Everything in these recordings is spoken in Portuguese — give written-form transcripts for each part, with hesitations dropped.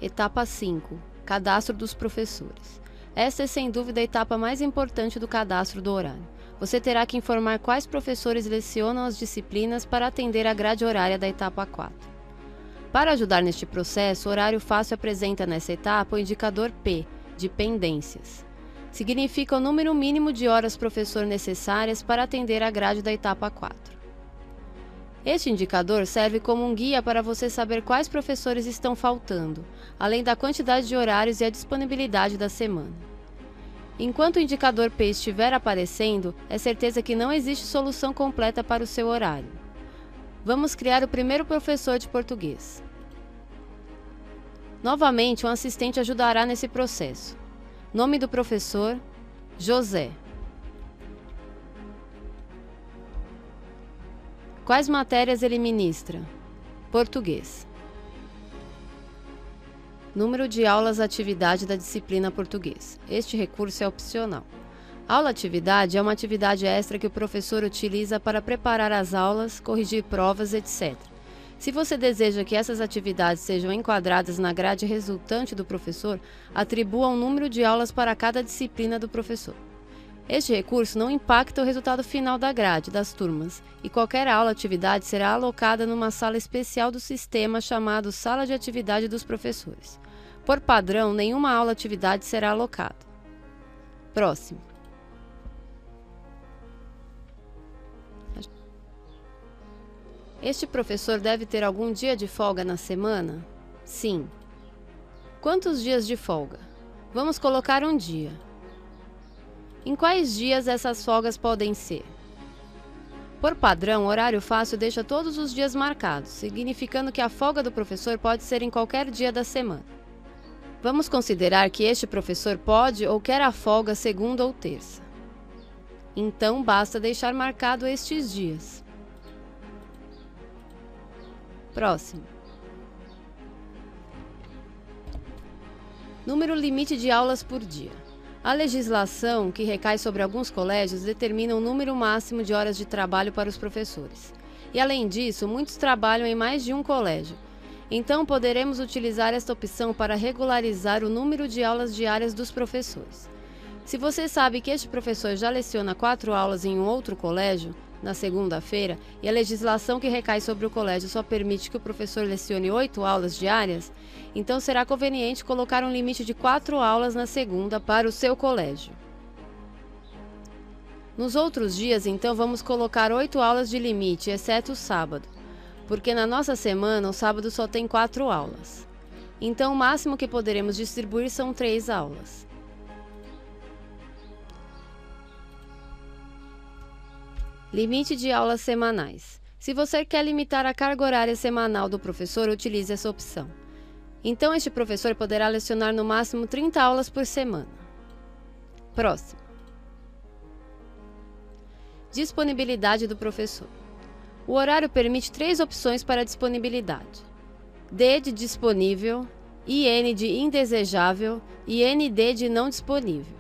Etapa 5. Cadastro dos professores. Esta é sem dúvida a etapa mais importante do cadastro do horário. Você terá que informar quais professores lecionam as disciplinas para atender a grade horária da etapa 4. Para ajudar neste processo, o Horário Fácil apresenta nessa etapa o indicador P, de pendências. Significa o número mínimo de horas professor necessárias para atender a grade da etapa 4. Este indicador serve como um guia para você saber quais professores estão faltando, além da quantidade de horários e a disponibilidade da semana. Enquanto o indicador P estiver aparecendo, é certeza que não existe solução completa para o seu horário. Vamos criar o primeiro professor de português. Novamente, um assistente ajudará nesse processo. Nome do professor: José. Quais matérias ele ministra? Português. Número de aulas atividade da disciplina português. Este recurso é opcional. Aula-atividade é uma atividade extra que o professor utiliza para preparar as aulas, corrigir provas, etc. Se você deseja que essas atividades sejam enquadradas na grade resultante do professor, atribua um número de aulas para cada disciplina do professor. Este recurso não impacta o resultado final da grade das turmas, e qualquer aula-atividade será alocada numa sala especial do sistema chamado Sala de Atividade dos Professores. Por padrão, nenhuma aula-atividade será alocada. Próximo. Este professor deve ter algum dia de folga na semana? Sim. Quantos dias de folga? Vamos colocar um dia. Em quais dias essas folgas podem ser? Por padrão, o Horário Fácil deixa todos os dias marcados, significando que a folga do professor pode ser em qualquer dia da semana. Vamos considerar que este professor pode ou quer a folga segunda ou terça. Então, basta deixar marcado estes dias. Próximo. Número limite de aulas por dia. A legislação, que recai sobre alguns colégios, determina um número máximo de horas de trabalho para os professores. E, além disso, muitos trabalham em mais de um colégio. Então, poderemos utilizar esta opção para regularizar o número de aulas diárias dos professores. Se você sabe que este professor já leciona 4 aulas em um outro colégio, na segunda-feira, e a legislação que recai sobre o colégio só permite que o professor lecione 8 aulas diárias, então será conveniente colocar um limite de 4 aulas na segunda para o seu colégio. Nos outros dias, então, vamos colocar 8 aulas de limite, exceto o sábado, porque na nossa semana o sábado só tem 4 aulas. Então, o máximo que poderemos distribuir são 3 aulas. Limite de aulas semanais. Se você quer limitar a carga horária semanal do professor, utilize essa opção. Então, este professor poderá lecionar no máximo 30 aulas por semana. Próximo. Disponibilidade do professor. O horário permite 3 opções para disponibilidade: D de disponível, IN de indesejável e ND de não disponível.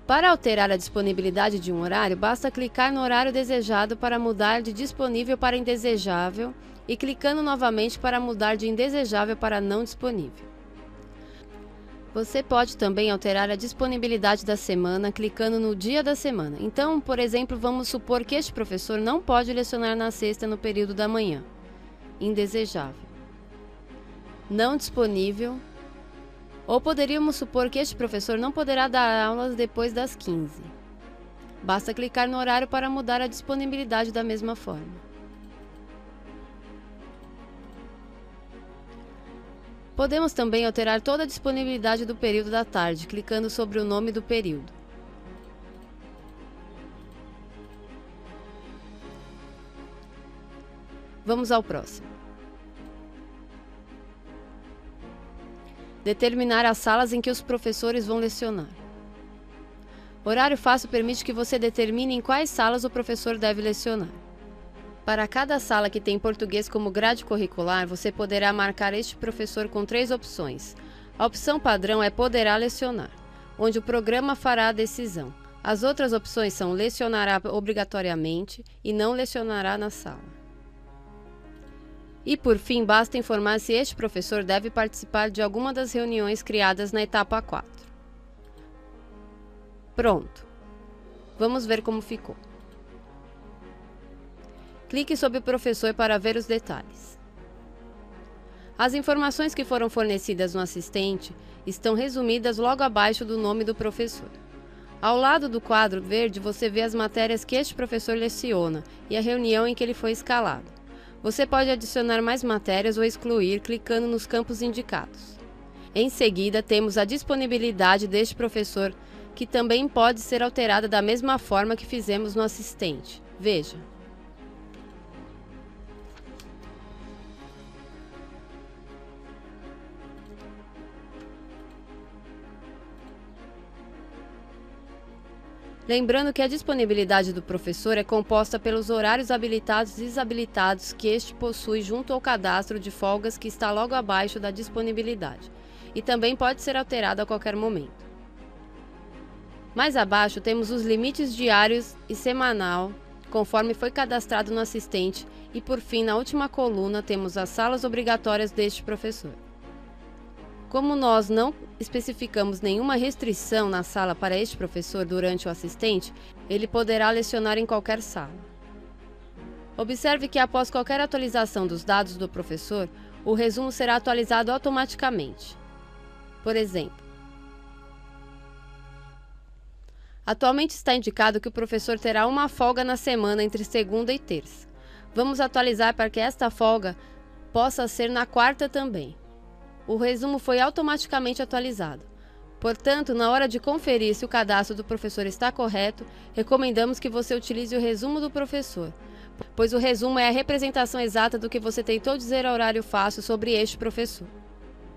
Para alterar a disponibilidade de um horário, basta clicar no horário desejado para mudar de disponível para indesejável e clicando novamente para mudar de indesejável para não disponível. Você pode também alterar a disponibilidade da semana clicando no dia da semana. Então, por exemplo, vamos supor que este professor não pode lecionar na sexta no período da manhã. Indesejável. Não disponível. Ou poderíamos supor que este professor não poderá dar aulas depois das 15. Basta clicar no horário para mudar a disponibilidade da mesma forma. Podemos também alterar toda a disponibilidade do período da tarde, clicando sobre o nome do período. Vamos ao próximo. Determinar as salas em que os professores vão lecionar. Horário Fácil permite que você determine em quais salas o professor deve lecionar. Para cada sala que tem português como grade curricular, você poderá marcar este professor com 3 opções: A opção padrão é poderá lecionar, onde o programa fará a decisão. As outras opções são lecionará obrigatoriamente e não lecionará na sala. E por fim, basta informar se este professor deve participar de alguma das reuniões criadas na etapa 4. Pronto! Vamos ver como ficou. Clique sobre o professor para ver os detalhes. As informações que foram fornecidas no assistente estão resumidas logo abaixo do nome do professor. Ao lado do quadro verde, você vê as matérias que este professor leciona e a reunião em que ele foi escalado. Você pode adicionar mais matérias ou excluir clicando nos campos indicados. Em seguida, temos a disponibilidade deste professor, que também pode ser alterada da mesma forma que fizemos no assistente. Veja. Lembrando que a disponibilidade do professor é composta pelos horários habilitados e desabilitados que este possui junto ao cadastro de folgas que está logo abaixo da disponibilidade, e também pode ser alterado a qualquer momento. Mais abaixo temos os limites diários e semanal, conforme foi cadastrado no assistente, e por fim, na última coluna, temos as salas obrigatórias deste professor. Como nós não especificamos nenhuma restrição na sala para este professor durante o assistente, ele poderá lecionar em qualquer sala. Observe que após qualquer atualização dos dados do professor, o resumo será atualizado automaticamente. Por exemplo, atualmente está indicado que o professor terá uma folga na semana entre segunda e terça. Vamos atualizar para que esta folga possa ser na quarta também. O resumo foi automaticamente atualizado. Portanto, na hora de conferir se o cadastro do professor está correto, recomendamos que você utilize o resumo do professor, pois o resumo é a representação exata do que você tentou dizer ao horário fácil sobre este professor.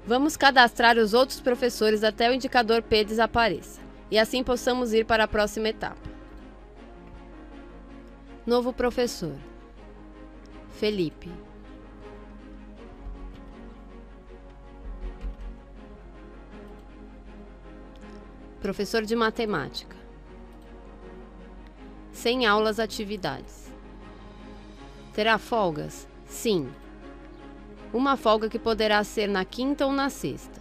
Vamos cadastrar os outros professores até o indicador P desapareça, e assim possamos ir para a próxima etapa. Novo professor. Felipe. Professor de matemática. Sem aulas, atividades. Terá folgas? Sim. Uma folga que poderá ser na quinta ou na sexta.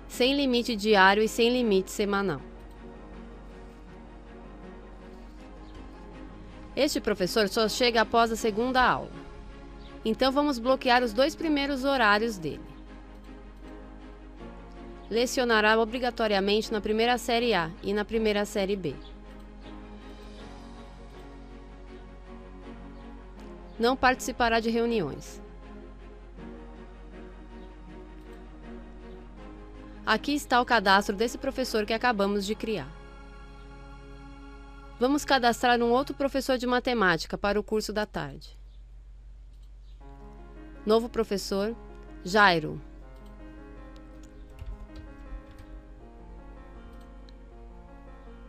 Sem limite diário e sem limite semanal. Este professor só chega após a segunda aula. Então vamos bloquear os 2 primeiros horários dele. Lecionará obrigatoriamente na primeira série A e na primeira série B. Não participará de reuniões. Aqui está o cadastro desse professor que acabamos de criar. Vamos cadastrar um outro professor de matemática para o curso da tarde. Novo professor, Jairo.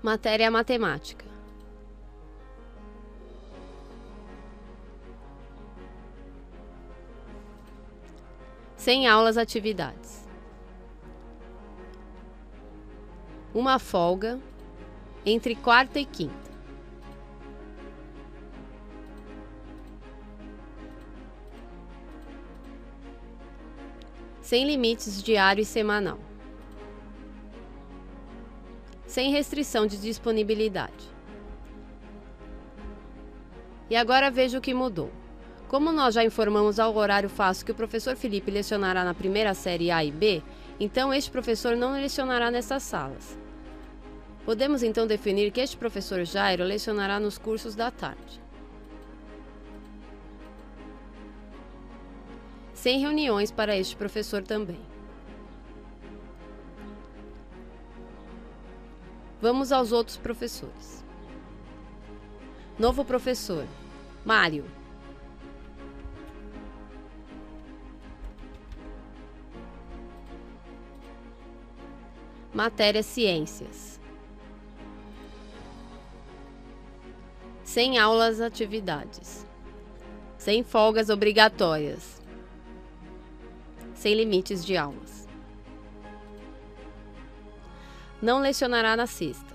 Matéria matemática. Sem aulas, atividades. Uma folga entre quarta e quinta. Sem limites diário e semanal. Sem restrição de disponibilidade. E agora veja o que mudou. Como nós já informamos ao horário fácil que o professor Felipe lecionará na primeira série A e B, então este professor não lecionará nessas salas. Podemos então definir que este professor Jairo lecionará nos cursos da tarde. Sem reuniões para este professor também. Vamos aos outros professores. Novo professor, Mário. Matéria Ciências. sem aulas atividades, sem folgas obrigatórias, sem limites de aulas. Não lecionará na sexta.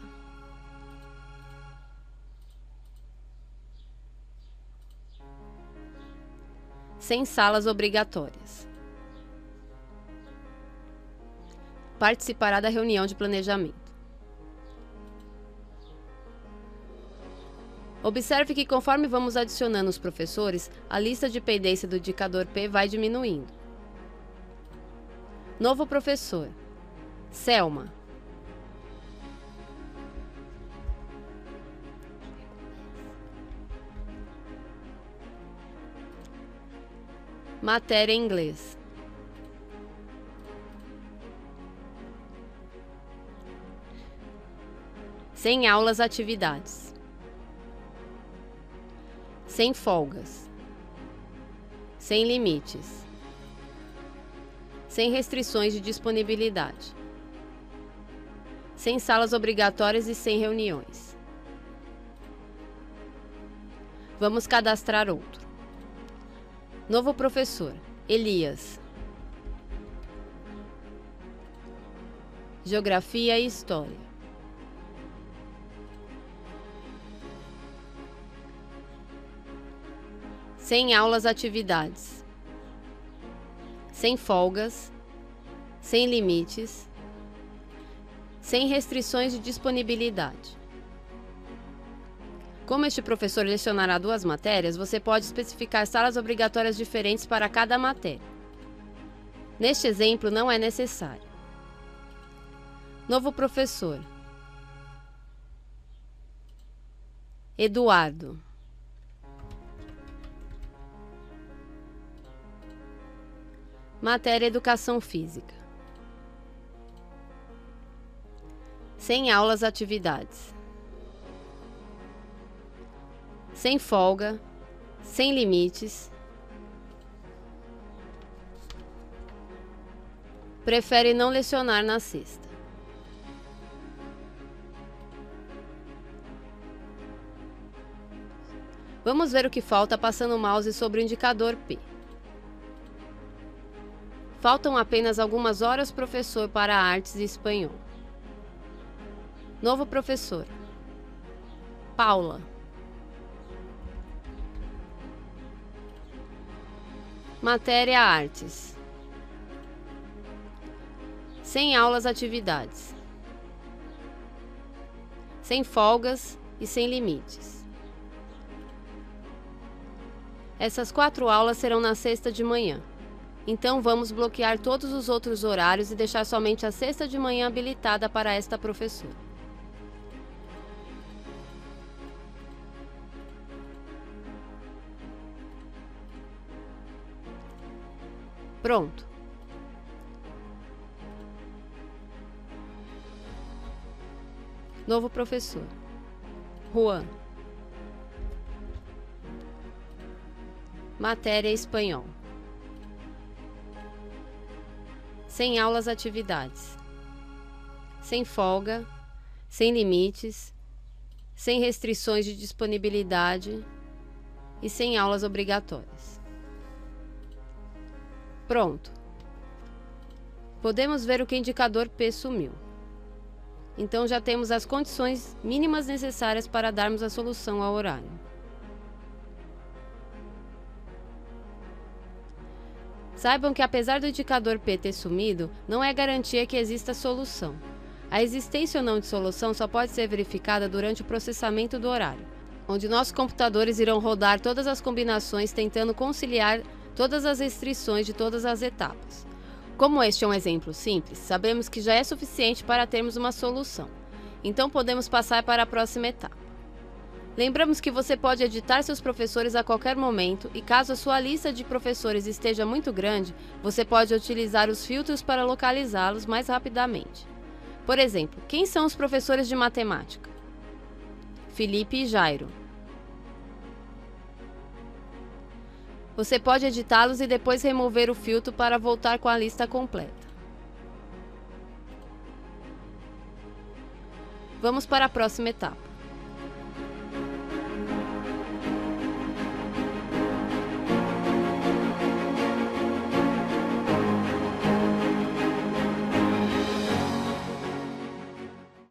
Sem salas obrigatórias. Participará da reunião de planejamento. Observe que conforme vamos adicionando os professores, a lista de pendência do indicador P vai diminuindo. Novo professor. Selma. Matéria em inglês. Sem aulas atividades. Sem folgas. Sem limites. Sem restrições de disponibilidade. Sem salas obrigatórias e sem reuniões. Vamos cadastrar outro. Novo professor. Elias. Geografia e História. Sem aulas atividades. Sem folgas. Sem limites. Sem restrições de disponibilidade. Como este professor lecionará 2 matérias, você pode especificar salas obrigatórias diferentes para cada matéria. Neste exemplo, não é necessário. Novo professor. Eduardo. Matéria Educação Física. Sem aulas atividades. Sem folga, sem limites. Prefere não lecionar na sexta. Vamos ver o que falta passando o mouse sobre o indicador P. Faltam apenas algumas horas, professor, para artes e espanhol. Novo professor. Paula. Matéria Artes. Sem aulas atividades. Sem folgas e sem limites. Essas 4 aulas serão na sexta de manhã. Então vamos bloquear todos os outros horários e deixar somente a sexta de manhã habilitada para esta professora. Pronto. Novo professor. Juan. Matéria Espanhol. Sem aulas atividades. Sem folga, sem limites, sem restrições de disponibilidade e sem aulas obrigatórias. Pronto. Podemos ver o que o indicador P sumiu. Então já temos as condições mínimas necessárias para darmos a solução ao horário. Saibam que apesar do indicador P ter sumido, não é garantia que exista solução. A existência ou não de solução só pode ser verificada durante o processamento do horário, onde nossos computadores irão rodar todas as combinações tentando conciliar todas as restrições de todas as etapas. Como este é um exemplo simples, sabemos que já é suficiente para termos uma solução. Então podemos passar para a próxima etapa. Lembramos que você pode editar seus professores a qualquer momento e caso a sua lista de professores esteja muito grande, você pode utilizar os filtros para localizá-los mais rapidamente. Por exemplo, quem são os professores de matemática? Felipe e Jairo. Você pode editá-los e depois remover o filtro para voltar com a lista completa. Vamos para a próxima etapa.